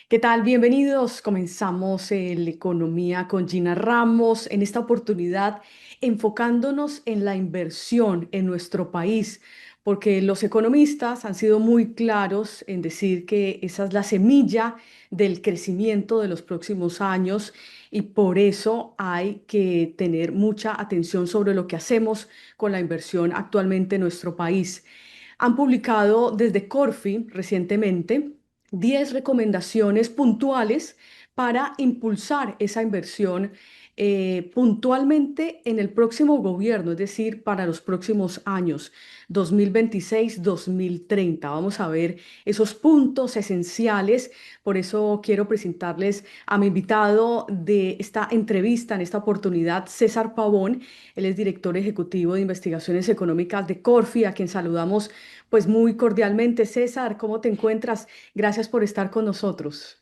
¿Qué tal? Bienvenidos. Comenzamos el Economía con Gina Ramos. En esta oportunidad, enfocándonos en la inversión en nuestro país, porque los economistas han sido muy claros en decir que esa es la semilla del crecimiento de los próximos años y por eso hay que tener mucha atención sobre lo que hacemos con la inversión actualmente en nuestro país. Han publicado desde Corfi recientemente 10 recomendaciones puntuales para impulsar esa inversión puntualmente en el próximo gobierno, es decir, para los próximos años 2026-2030. Vamos a ver esos puntos esenciales. Por eso quiero presentarles a mi invitado de esta entrevista, en esta oportunidad, César Pavón. Él es director ejecutivo de investigaciones económicas de Corfi, a quien saludamos pues muy cordialmente. César, ¿cómo te encuentras? Gracias por estar con nosotros.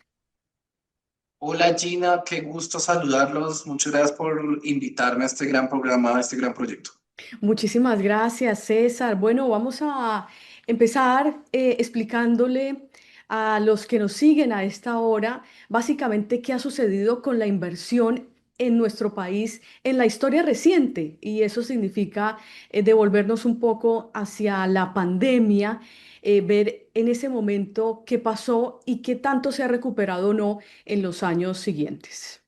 Hola Gina, qué gusto saludarlos. Muchas gracias por invitarme a este gran programa, a este gran proyecto. Muchísimas gracias, César. Bueno, vamos a empezar explicándole a los que nos siguen a esta hora, básicamente qué ha sucedido con la inversión en nuestro país en la historia reciente. Y eso significa devolvernos un poco hacia la pandemia, ver en ese momento qué pasó y qué tanto se ha recuperado o no en los años siguientes.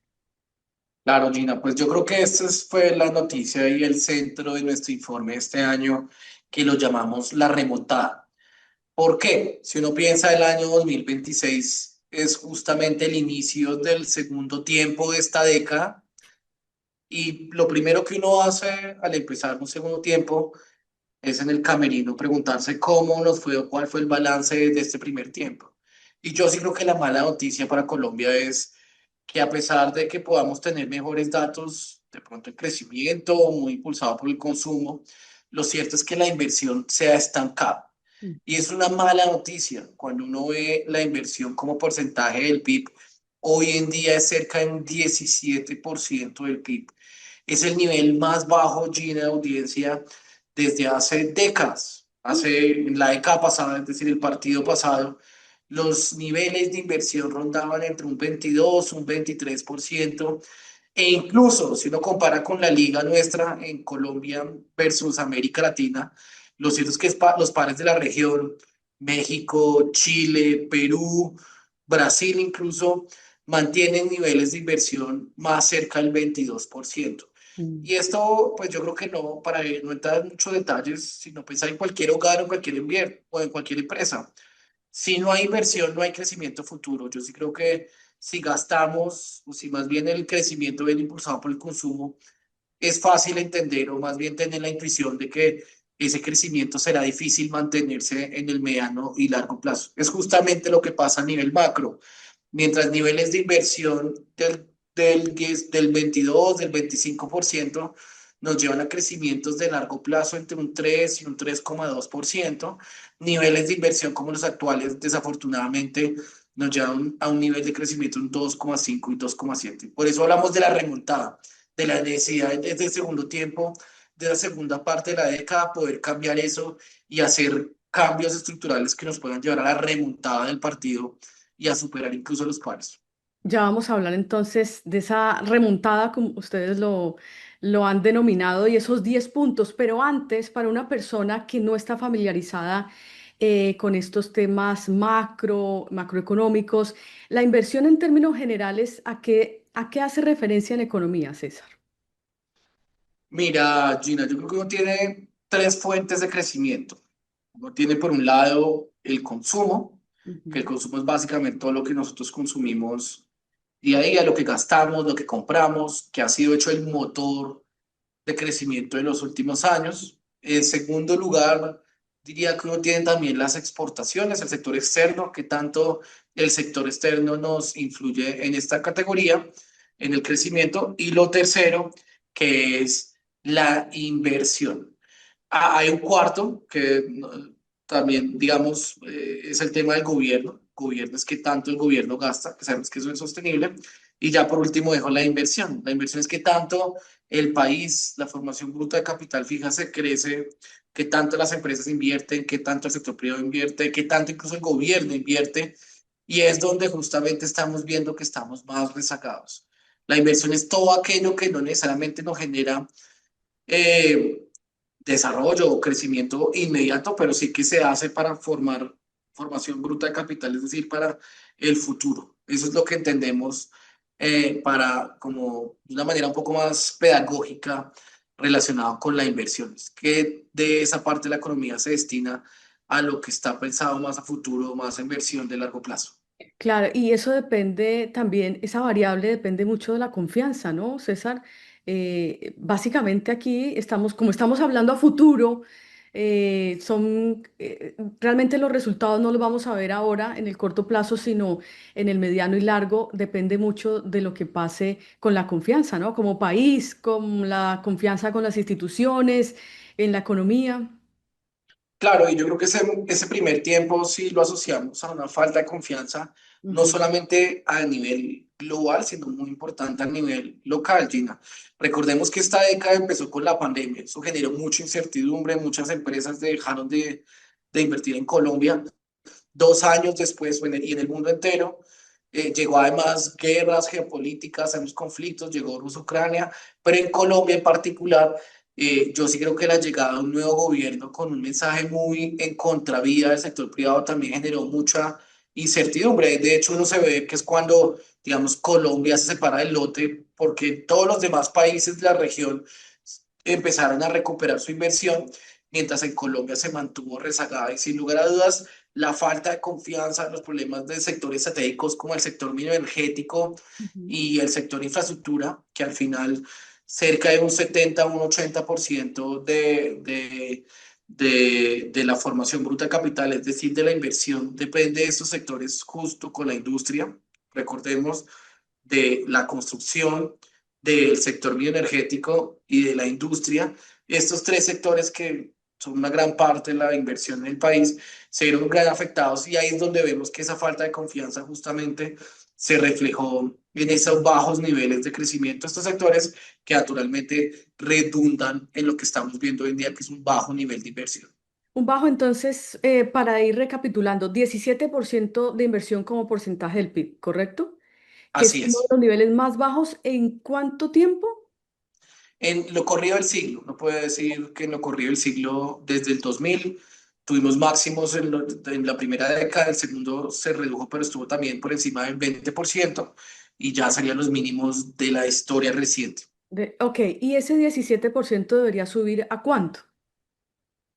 Claro, Gina, pues yo creo que fue la noticia y el centro de nuestro informe este año, que lo llamamos la remontada. ¿Por qué? Si uno piensa el año 2026, es justamente el inicio del segundo tiempo de esta década y lo primero que uno hace al empezar un segundo tiempo es en el camerino preguntarse cómo nos fue o cuál fue el balance de este primer tiempo. Y yo sí creo que la mala noticia para Colombia es que a pesar de que podamos tener mejores datos, de pronto el crecimiento muy impulsado por el consumo, lo cierto es que la inversión se ha estancado. Y es una mala noticia cuando uno ve la inversión como porcentaje del PIB. Hoy en día es cerca de un 17% del PIB. Es el nivel más bajo, Gina, de audiencia desde hace décadas. En la década pasada, es decir, el partido pasado, los niveles de inversión rondaban entre un 22, un 23%. E incluso, si uno compara con la liga nuestra en Colombia versus América Latina, lo cierto es que los pares de la región, México, Chile, Perú, Brasil incluso, mantienen niveles de inversión más cerca del 22%. Mm. Y esto, pues yo creo que no, para no entrar en muchos detalles, sino pensar en cualquier hogar o en cualquier invierno o en cualquier empresa. Si no hay inversión, no hay crecimiento futuro. Yo sí creo que si gastamos, o si más bien el crecimiento viene impulsado por el consumo, es fácil entender o más bien tener la intuición de que ese crecimiento será difícil mantenerse en el mediano y largo plazo. Es justamente lo que pasa a nivel macro. Mientras niveles de inversión del 22, del 25% nos llevan a crecimientos de largo plazo entre un 3 y un 3,2%, niveles de inversión como los actuales, desafortunadamente, nos llevan a un nivel de crecimiento de un 2,5 y 2,7. Por eso hablamos de la remontada, de la necesidad desde el segundo tiempo, de la segunda parte de la década, poder cambiar eso y hacer cambios estructurales que nos puedan llevar a la remontada del partido y a superar incluso los pares. Ya vamos a hablar entonces de esa remontada, como ustedes lo han denominado, y esos 10 puntos. Pero antes, para una persona que no está familiarizada con estos temas macroeconómicos, la inversión en términos generales, a qué hace referencia en economía, César? Mira, Gina, yo creo que uno tiene tres fuentes de crecimiento. Uno tiene por un lado el consumo, que el Ujú. consumo es básicamente todo lo que nosotros consumimos día a día, lo que gastamos, lo que compramos, que ha sido hecho el motor de crecimiento de los últimos años. En segundo lugar, diría que uno tiene también las exportaciones, el sector externo, que tanto el sector externo nos influye en esta categoría, en el crecimiento. Y lo tercero, que es la inversión. Hay un cuarto que también, digamos, es el tema del gobierno. Gobierno es que tanto el gobierno gasta, que sabemos que eso es sostenible. Y ya por último dejo la inversión. La inversión es que tanto el país, la formación bruta de capital fija se crece, que tanto las empresas invierten, que tanto el sector privado invierte, que tanto incluso el gobierno invierte, y es donde justamente estamos viendo que estamos más rezagados. La inversión es todo aquello que no necesariamente nos genera eh, desarrollo o crecimiento inmediato, pero sí que se hace para formar formación bruta de capital, es decir, para el futuro. Eso es lo que entendemos para, como de una manera un poco más pedagógica relacionado con la inversión, es que de esa parte de la economía se destina a lo que está pensado más a futuro, más a inversión de largo plazo. Claro, y eso depende también, esa variable depende mucho de la confianza, ¿no, César? Básicamente aquí estamos, como estamos hablando a futuro, realmente los resultados no los vamos a ver ahora en el corto plazo, sino en el mediano y largo. Depende mucho de lo que pase con la confianza, ¿no? Como país, con la confianza con las instituciones, en la economía. Claro, y yo creo que ese primer tiempo sí lo asociamos a una falta de confianza, no Ujú, solamente a nivel global, sino muy importante a nivel local, Gina. Recordemos que esta década empezó con la pandemia, eso generó mucha incertidumbre, muchas empresas dejaron de invertir en Colombia. 2 años después, y en el mundo entero, llegó además guerras geopolíticas, los conflictos, llegó Rusia-Ucrania, pero en Colombia en particular, yo sí creo que la llegada de un nuevo gobierno con un mensaje muy en contravía del sector privado también generó mucha incertidumbre. De hecho, uno se ve que es cuando, digamos, Colombia se separa del lote, porque todos los demás países de la región empezaron a recuperar su inversión, mientras en Colombia se mantuvo rezagada y sin lugar a dudas la falta de confianza, los problemas de sectores estratégicos como el sector energético ujú. y el sector infraestructura, que al final cerca de un 70, un 80% de la formación bruta de capital, es decir, de la inversión, depende de estos sectores justo con la industria. Recordemos de la construcción, del sector bioenergético y de la industria. Estos tres sectores que son una gran parte de la inversión en el país, se vieron gran afectados y ahí es donde vemos que esa falta de confianza justamente se reflejó en esos bajos niveles de crecimiento de estos sectores que naturalmente redundan en lo que estamos viendo hoy en día, que es un bajo nivel de inversión. Un bajo, entonces, para ir recapitulando, 17% de inversión como porcentaje del PIB, ¿correcto? Que es Así uno de es. los niveles más bajos en cuánto tiempo. En lo corrido del siglo, no puedo decir que en lo corrido del siglo, desde el 2000 tuvimos máximos en la primera década, el segundo se redujo, pero estuvo también por encima del 20% y ya salían los mínimos de la historia reciente. Ok, y ese 17% debería subir ¿a cuánto?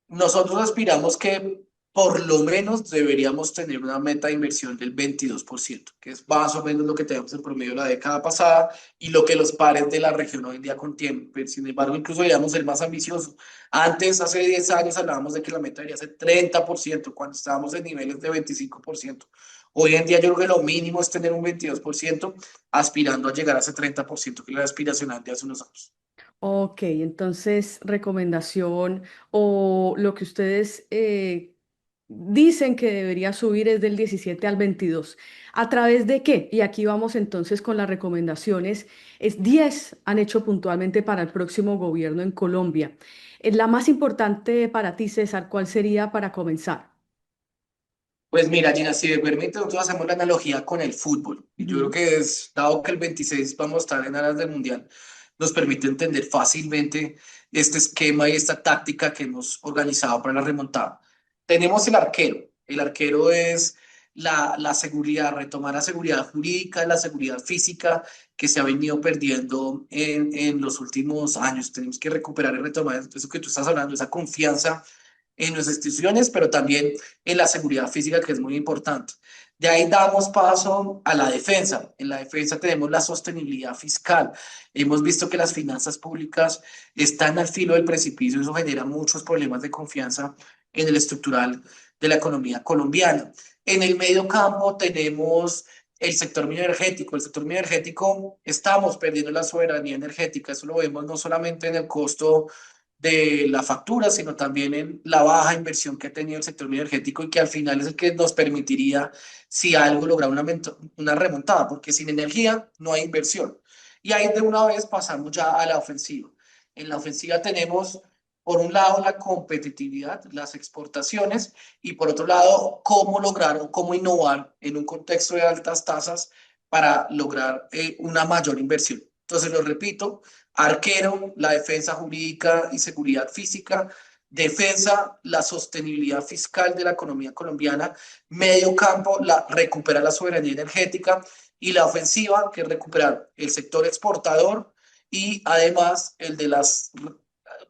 Nosotros aspiramos que por lo menos deberíamos tener una meta de inversión del 22%, que es más o menos lo que tenemos en promedio la década pasada y lo que los pares de la región hoy en día contienen. Pero, sin embargo, incluso deberíamos ser más ambiciosos. Antes, hace 10 años, hablábamos de que la meta debería ser 30%, cuando estábamos en niveles de 25%. Hoy en día yo creo que lo mínimo es tener un 22%, aspirando a llegar a ese 30%, que es la aspiracional de hace unos años. Ok, entonces recomendación o lo que ustedes dicen que debería subir es del 17 al 22. ¿A través de qué? Y aquí vamos entonces con las recomendaciones. 10 han hecho puntualmente para el próximo gobierno en Colombia. La más importante para ti, César, ¿cuál sería para comenzar? Pues mira, Gina, si me permite, nosotros hacemos la analogía con el fútbol. Y yo creo Ujú. que es, dado que el 26 vamos a estar en aras del Mundial, nos permite entender fácilmente este esquema y esta táctica que hemos organizado para la remontada. Tenemos el arquero. El arquero es la seguridad, retomar la seguridad jurídica, la seguridad física que se ha venido perdiendo en los últimos años. Tenemos que recuperar y retomar eso que tú estás hablando, esa confianza en nuestras instituciones, pero también en la seguridad física, que es muy importante. De ahí damos paso a la defensa. En la defensa tenemos la sostenibilidad fiscal. Hemos visto que las finanzas públicas están al filo del precipicio. Eso genera muchos problemas de confianza en el estructural de la economía colombiana. En el medio campo tenemos el sector energético. El sector energético estamos perdiendo la soberanía energética. Eso lo vemos no solamente en el costo de la factura, sino también en la baja inversión que ha tenido el sector energético y que al final es el que nos permitiría, si algo, lograr una remontada, porque sin energía no hay inversión. Y ahí de una vez pasamos ya a la ofensiva. En la ofensiva tenemos, por un lado, la competitividad, las exportaciones, y por otro lado, cómo lograr o cómo innovar en un contexto de altas tasas para lograr una mayor inversión. Entonces, lo repito, arquero, la defensa jurídica y seguridad física; defensa, la sostenibilidad fiscal de la economía colombiana; medio campo, recuperar la soberanía energética; y la ofensiva, que es recuperar el sector exportador y además el de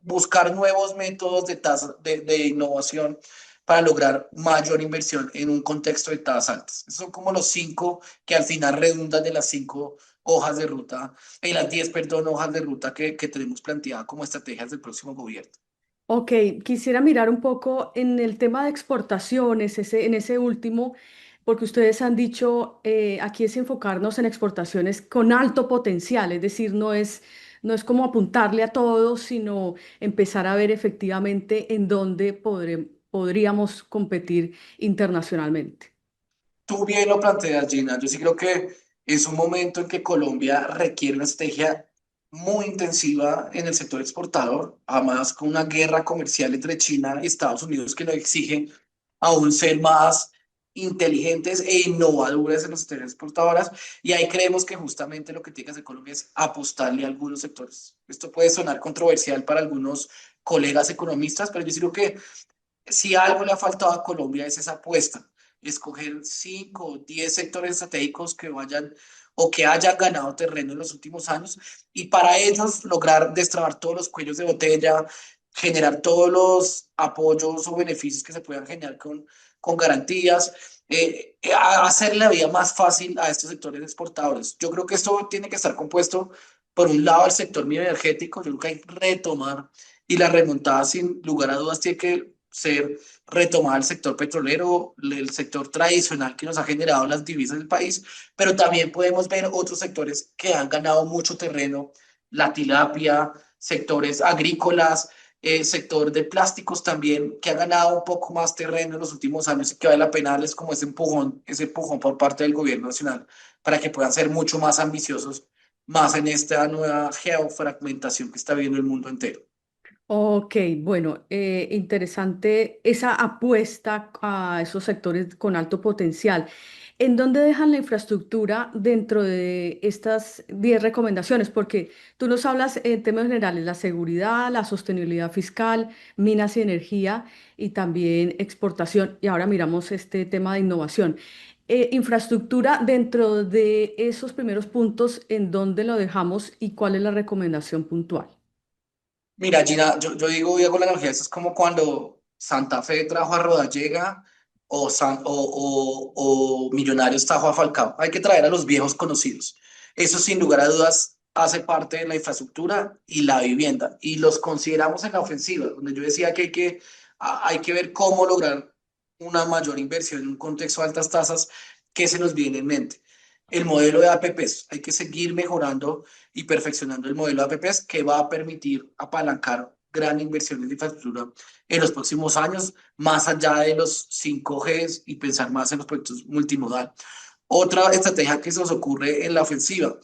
buscar nuevos métodos de innovación para lograr mayor inversión en un contexto de tasas altas. Esos son como los cinco que al final redundan en las cinco hojas de ruta, en las 10, perdón, hojas de ruta que tenemos planteada como estrategias del próximo gobierno. Ok, quisiera mirar un poco en el tema de exportaciones, en ese último, porque ustedes han dicho, aquí es enfocarnos en exportaciones con alto potencial, es decir, no es como apuntarle a todo, sino empezar a ver efectivamente en dónde podríamos competir internacionalmente. Tú bien lo planteas, Gina. Yo sí creo que es un momento en que Colombia requiere una estrategia muy intensiva en el sector exportador, además con una guerra comercial entre China y Estados Unidos que nos exige aún ser más inteligentes e innovadoras en los sectores exportadoras. Y ahí creemos que justamente lo que tiene que hacer Colombia es apostarle a algunos sectores. Esto puede sonar controversial para algunos colegas economistas, pero yo sí creo que si algo le ha faltado a Colombia es esa apuesta, escoger 5 o 10 sectores estratégicos que vayan o que hayan ganado terreno en los últimos años, y para ellos lograr destrabar todos los cuellos de botella, generar todos los apoyos o beneficios que se puedan generar con garantías, hacerle la vida más fácil a estos sectores exportadores. Yo creo que esto tiene que estar compuesto, por un lado, el sector energético. Yo creo que hay que retomar, y la remontada sin lugar a dudas tiene que ser retomar el sector petrolero, el sector tradicional que nos ha generado las divisas del país, pero también podemos ver otros sectores que han ganado mucho terreno: la tilapia, sectores agrícolas, sector de plásticos también, que ha ganado un poco más terreno en los últimos años y que vale la pena darles como ese empujón por parte del gobierno nacional para que puedan ser mucho más ambiciosos, más en esta nueva geofragmentación que está viendo el mundo entero. Ok, bueno, interesante esa apuesta a esos sectores con alto potencial. ¿En dónde dejan la infraestructura dentro de estas 10 recomendaciones? Porque tú nos hablas en temas generales, la seguridad, la sostenibilidad fiscal, minas y energía y también exportación. Y ahora miramos este tema de innovación. Infraestructura dentro de esos primeros puntos, ¿en dónde lo dejamos y cuál es la recomendación puntual? Mira, Gina, yo digo, y hago la analogía, eso es como cuando Santa Fe trajo a Rodallega o Millonarios trajo a Falcao. Hay que traer a los viejos conocidos. Eso sin lugar a dudas hace parte de la infraestructura y la vivienda. Y los consideramos en la ofensiva, donde yo decía que hay que ver cómo lograr una mayor inversión en un contexto de altas tasas que se nos viene en mente. El modelo de APPs, hay que seguir mejorando y perfeccionando el modelo de APPs, que va a permitir apalancar gran inversión en infraestructura en los próximos años, más allá de los 5Gs, y pensar más en los proyectos multimodal. Otra estrategia que se nos ocurre en la ofensiva: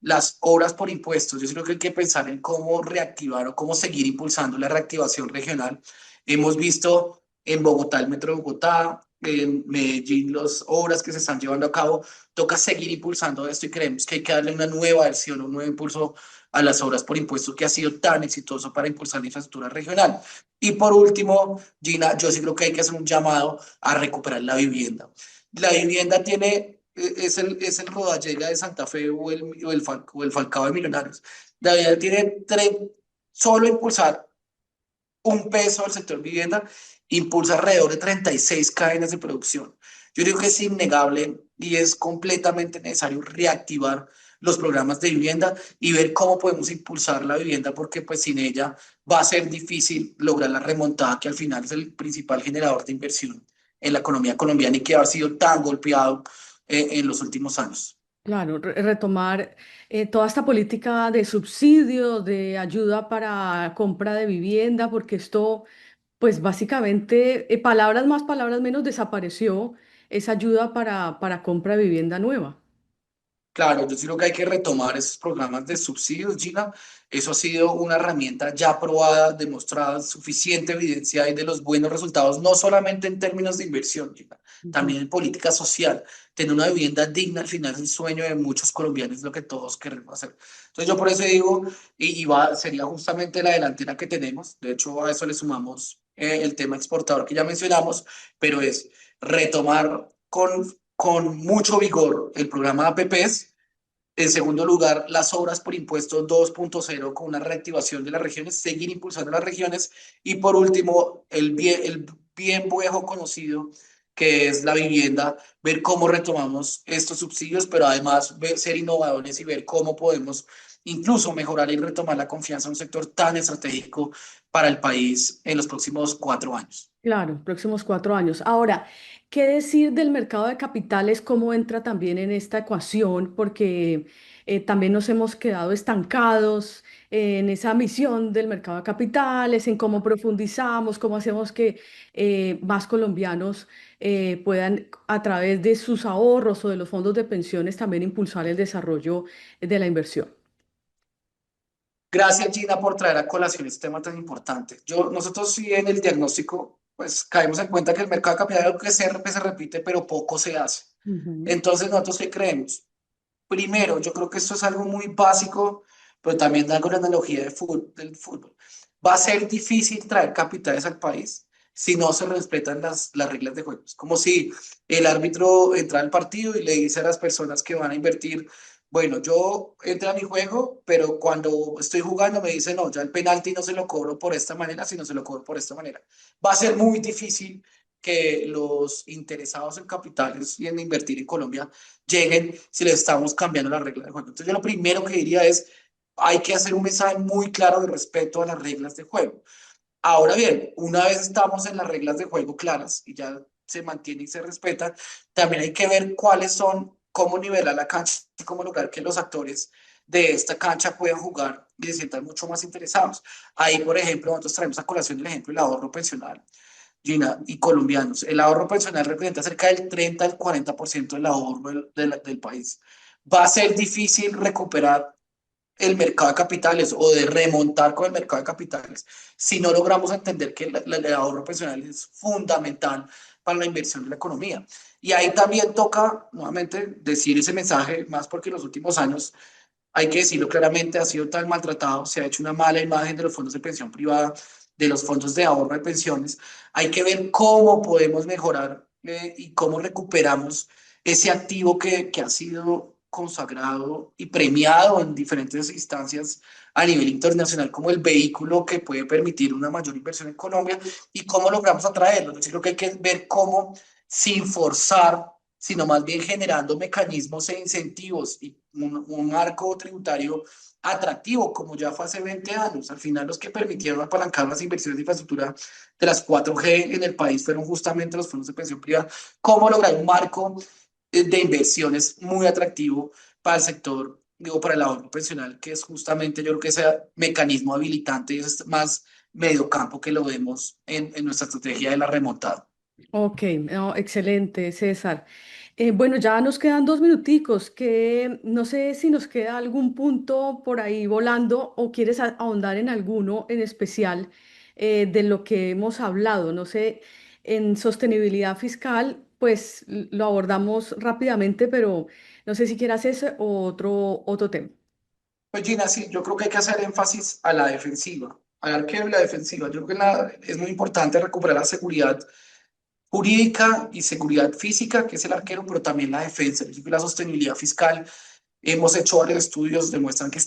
las obras por impuestos. Yo creo que hay que pensar en cómo reactivar o cómo seguir impulsando la reactivación regional. Hemos visto en Bogotá, el Metro de Bogotá, en Medellín, las obras que se están llevando a cabo. Toca seguir impulsando esto y creemos que hay que darle una nueva versión, un nuevo impulso a las obras por impuestos, que ha sido tan exitoso para impulsar la infraestructura regional. Y por último, Gina, yo sí creo que hay que hacer un llamado a recuperar la vivienda. La vivienda es el Rodallega de Santa Fe o el Falcao de Millonarios. La vivienda tiene solo impulsar 1 peso del sector vivienda, impulsa alrededor de 36 cadenas de producción. Yo digo que es innegable y es completamente necesario reactivar los programas de vivienda y ver cómo podemos impulsar la vivienda, porque pues sin ella va a ser difícil lograr la remontada, que al final es el principal generador de inversión en la economía colombiana y que ha sido tan golpeado en los últimos años. Claro, retomar toda esta política de subsidio, de ayuda para compra de vivienda, porque esto, pues básicamente, palabras más, palabras menos, desapareció esa ayuda para compra de vivienda nueva. Claro, yo sí creo que hay que retomar esos programas de subsidios, Gina. Eso ha sido una herramienta ya probada, demostrada, suficiente evidencia y de los buenos resultados, no solamente en términos de inversión, Gina, Ujú. también en política social. Tener una vivienda digna al final es el sueño de muchos colombianos, es lo que todos queremos hacer. Entonces yo por eso digo, sería justamente la delantera que tenemos. De hecho, a eso le sumamos el tema exportador que ya mencionamos, pero es retomar con mucho vigor el programa de APPs. En segundo lugar, las obras por impuesto 2.0 con una reactivación de las regiones, seguir impulsando las regiones. Y por último, el bien viejo conocido que es la vivienda, ver cómo retomamos estos subsidios, pero además ser innovadores y ver cómo podemos incluso mejorar y retomar la confianza en un sector tan estratégico para el país en los próximos 4 años. Claro, próximos 4 años. Ahora, ¿qué decir del mercado de capitales? ¿Cómo entra también en esta ecuación? Porque también nos hemos quedado estancados en esa misión del mercado de capitales, en cómo profundizamos, cómo hacemos que más colombianos puedan, a través de sus ahorros o de los fondos de pensiones, también impulsar el desarrollo de la inversión. Gracias, Gina, por traer a colación este tema tan importante. Nosotros sí en el diagnóstico, pues caemos en cuenta que el mercado de capital es algo que se repite, pero poco se hace. Ujú. Entonces, ¿nosotros qué creemos? Primero, yo creo que esto es algo muy básico, pero también da con la analogía del fútbol. Va a ser difícil traer capitales al país si no se respetan las reglas de juego. Es como si el árbitro entra al partido y le dice a las personas que van a invertir, bueno, yo entré a mi juego, pero cuando estoy jugando me dice, no, ya el penalti no se lo cobro por esta manera, sino se lo cobro por esta manera. Va a ser muy difícil que los interesados en capitales y en invertir en Colombia lleguen si les estamos cambiando las reglas de juego. Entonces yo lo primero que diría es, hay que hacer un mensaje muy claro de respeto a las reglas de juego. Ahora bien, una vez estamos en las reglas de juego claras y ya se mantiene y se respeta, también hay que ver cuáles son, cómo nivelar la cancha y cómo lograr que los actores de esta cancha puedan jugar y se sientan mucho más interesados. Ahí, por ejemplo, nosotros traemos a colación el ejemplo del ahorro pensional, Gina, y colombianos. El ahorro pensional representa cerca del 30 al 40% del ahorro del país. Va a ser difícil recuperar el mercado de capitales o de remontar con el mercado de capitales si no logramos entender que el ahorro pensional es fundamental para la inversión de la economía. Y ahí también toca nuevamente decir ese mensaje, más porque en los últimos años, hay que decirlo claramente, ha sido tan maltratado, se ha hecho una mala imagen de los fondos de pensión privada, de los fondos de ahorro de pensiones. Hay que ver cómo podemos mejorar y cómo recuperamos ese activo que ha sido consagrado y premiado en diferentes instancias a nivel internacional como el vehículo que puede permitir una mayor inversión en Colombia y cómo logramos atraerlo. Yo creo que hay que ver cómo, sin forzar, sino más bien generando mecanismos e incentivos y un marco tributario atractivo, como ya fue hace 20 años. Al final, los que permitieron apalancar las inversiones de infraestructura de las 4G en el país fueron justamente los fondos de pensión privada. ¿Cómo lograr un marco de inversiones muy atractivo para el sector, digo, para el ahorro pensional, que es justamente, yo creo que ese mecanismo habilitante y eso es más medio campo que lo vemos en nuestra estrategia de la remontada? Ok, no, excelente, César. Bueno, ya nos quedan 2 minuticos, que no sé si nos queda algún punto por ahí volando o quieres ahondar en alguno en especial de lo que hemos hablado. No sé, en sostenibilidad fiscal, pues lo abordamos rápidamente, pero no sé si quieras ese o otro tema. Pues Gina, sí, yo creo que hay que hacer énfasis a la defensiva, al arquero y la defensiva. Yo creo que es muy importante recuperar la seguridad jurídica y seguridad física, que es el arquero, pero también la defensa. Yo creo que la sostenibilidad fiscal, hemos hecho varios estudios, demuestran que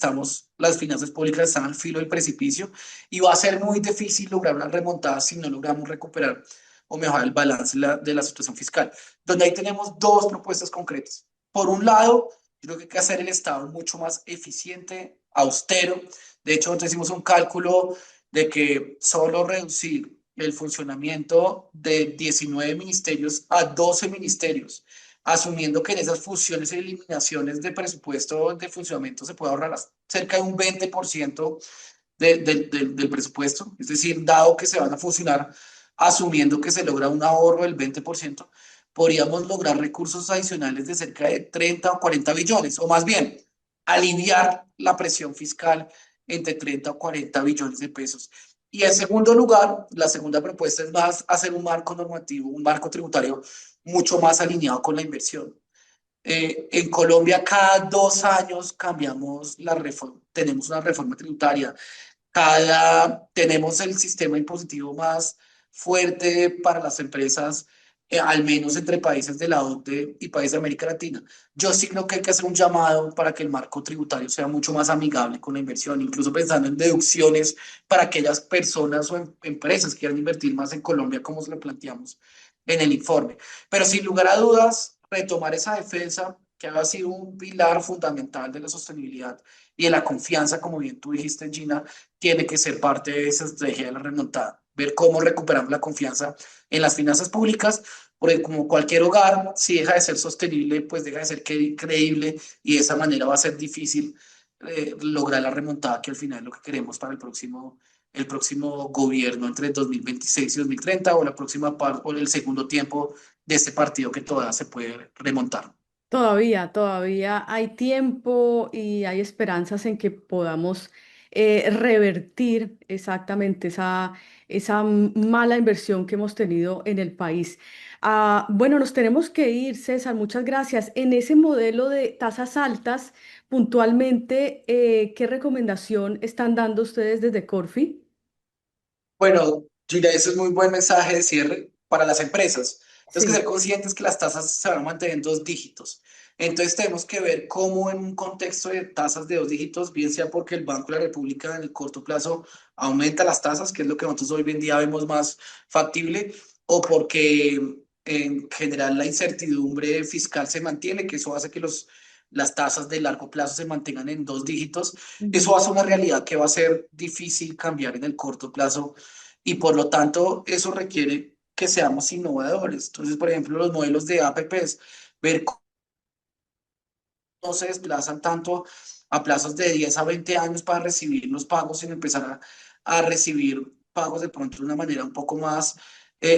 las finanzas públicas están al filo del precipicio y va a ser muy difícil lograr una remontada si no logramos recuperar o mejorar el balance de la situación fiscal. Donde ahí tenemos dos propuestas concretas. Por un lado, yo creo que hay que hacer el Estado mucho más eficiente, austero. De hecho, nosotros hicimos un cálculo de que solo reducir el funcionamiento de 19 ministerios a 12 ministerios asumiendo que en esas fusiones y eliminaciones de presupuesto de funcionamiento se puede ahorrar cerca de un 20% del presupuesto. Es decir, dado que se van a fusionar, asumiendo que se logra un ahorro del 20%, podríamos lograr recursos adicionales de cerca de 30 o 40 billones, o más bien, aliviar la presión fiscal entre 30 o 40 billones de pesos. Y en segundo lugar, la segunda propuesta es más hacer un marco normativo, un marco tributario mucho más alineado con la inversión. En Colombia cada 2 años cambiamos la reforma, tenemos una reforma tributaria, tenemos el sistema impositivo más fuerte para las empresas, al menos entre países de la OCDE y países de América Latina. Yo sí creo que hay que hacer un llamado para que el marco tributario sea mucho más amigable con la inversión, incluso pensando en deducciones para aquellas personas o empresas que quieran invertir más en Colombia, como se lo planteamos en el informe. Pero sin lugar a dudas, retomar esa defensa que ha sido un pilar fundamental de la sostenibilidad y de la confianza, como bien tú dijiste, Gina, tiene que ser parte de esa estrategia de la remontada. Ver cómo recuperamos la confianza en las finanzas públicas, porque como cualquier hogar, si deja de ser sostenible, pues deja de ser creíble y de esa manera va a ser difícil lograr la remontada que al final es lo que queremos para el próximo gobierno entre 2026 y 2030 o la próxima parte o el segundo tiempo de este partido que todavía se puede remontar. Todavía hay tiempo y hay esperanzas en que podamos revertir exactamente esa mala inversión que hemos tenido en el país. Bueno, nos tenemos que ir, César, muchas gracias. En ese modelo de tasas altas, puntualmente, ¿qué recomendación están dando ustedes desde Corfi? Bueno, Gina, ese es muy buen mensaje de cierre para las empresas. Tenemos que ser Sí. conscientes que las tasas se van a mantener en 2 dígitos. Entonces tenemos que ver cómo en un contexto de tasas de 2 dígitos, bien sea porque el Banco de la República en el corto plazo aumenta las tasas, que es lo que nosotros hoy en día vemos más factible, o porque en general la incertidumbre fiscal se mantiene, que eso hace que las tasas de largo plazo se mantengan en 2 dígitos. Eso Ujú. hace una realidad que va a ser difícil cambiar en el corto plazo y por lo tanto eso requiere que seamos innovadores. Entonces, por ejemplo, los modelos de APPs, ver cómo no se desplazan tanto a plazos de 10 a 20 años para recibir los pagos, sino empezar a recibir pagos de pronto de una manera un poco más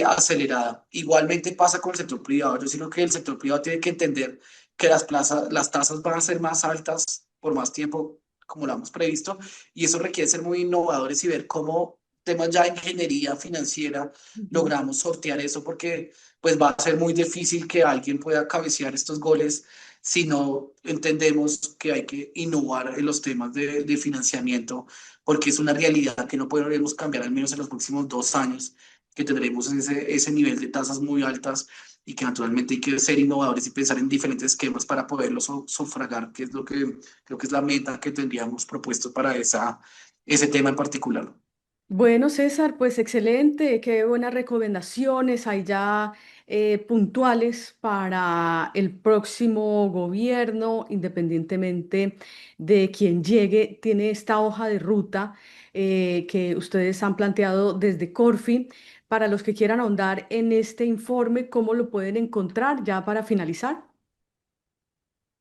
acelerada. Igualmente pasa con el sector privado. Yo siento que el sector privado tiene que entender que las tasas van a ser más altas por más tiempo, como lo hemos previsto, y eso requiere ser muy innovadores y ver cómo temas ya de ingeniería financiera Ujú. logramos sortear eso, porque pues va a ser muy difícil que alguien pueda cabecear estos goles si no entendemos que hay que innovar en los temas de financiamiento, porque es una realidad que no podremos cambiar al menos en los próximos 2 años, que tendremos ese nivel de tasas muy altas y que naturalmente hay que ser innovadores y pensar en diferentes esquemas para poderlo sufragar, que es lo que creo que es la meta que tendríamos propuesto para ese tema en particular. Bueno, César, pues excelente, qué buenas recomendaciones hay ya puntuales para el próximo gobierno, independientemente de quién llegue, tiene esta hoja de ruta que ustedes han planteado desde Corfi. Para los que quieran ahondar en este informe, ¿cómo lo pueden encontrar ya para finalizar?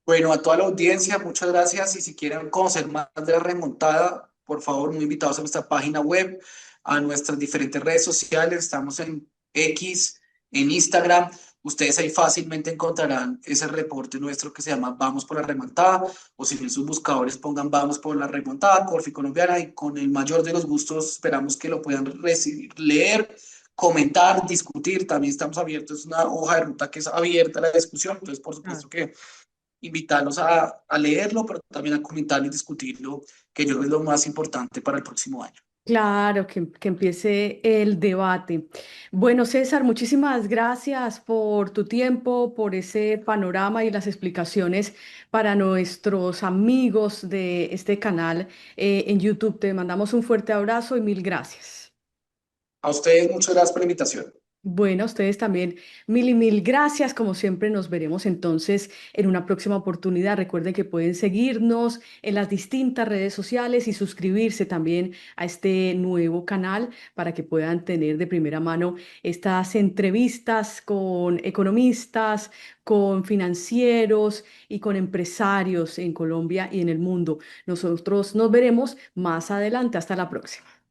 Bueno, a toda la audiencia, muchas gracias. Y si quieren conocer más de la remontada, por favor, muy invitados a nuestra página web, a nuestras diferentes redes sociales. Estamos en X, en Instagram. Ustedes ahí fácilmente encontrarán ese reporte nuestro que se llama Vamos por la Remontada, o si en sus buscadores pongan Vamos por la Remontada, Corfi Colombiana, y con el mayor de los gustos esperamos que lo puedan recibir, leer, comentar, discutir. También estamos abiertos, es una hoja de ruta que es abierta a la discusión, entonces por Ah, supuesto que invitarlos a leerlo, pero también a comentarlo y discutirlo, que yo creo que es lo más importante para el próximo año. claro, que empiece el debate. Bueno, César, muchísimas gracias por tu tiempo, por ese panorama y las explicaciones para nuestros amigos de este canal en YouTube. Te mandamos un fuerte abrazo y mil gracias. A ustedes, muchas gracias por la invitación. Bueno, a ustedes también mil y mil gracias. Como siempre, nos veremos entonces en una próxima oportunidad. Recuerden que pueden seguirnos en las distintas redes sociales y suscribirse también a este nuevo canal para que puedan tener de primera mano estas entrevistas con economistas, con financieros y con empresarios en Colombia y en el mundo. Nosotros nos veremos más adelante. Hasta la próxima.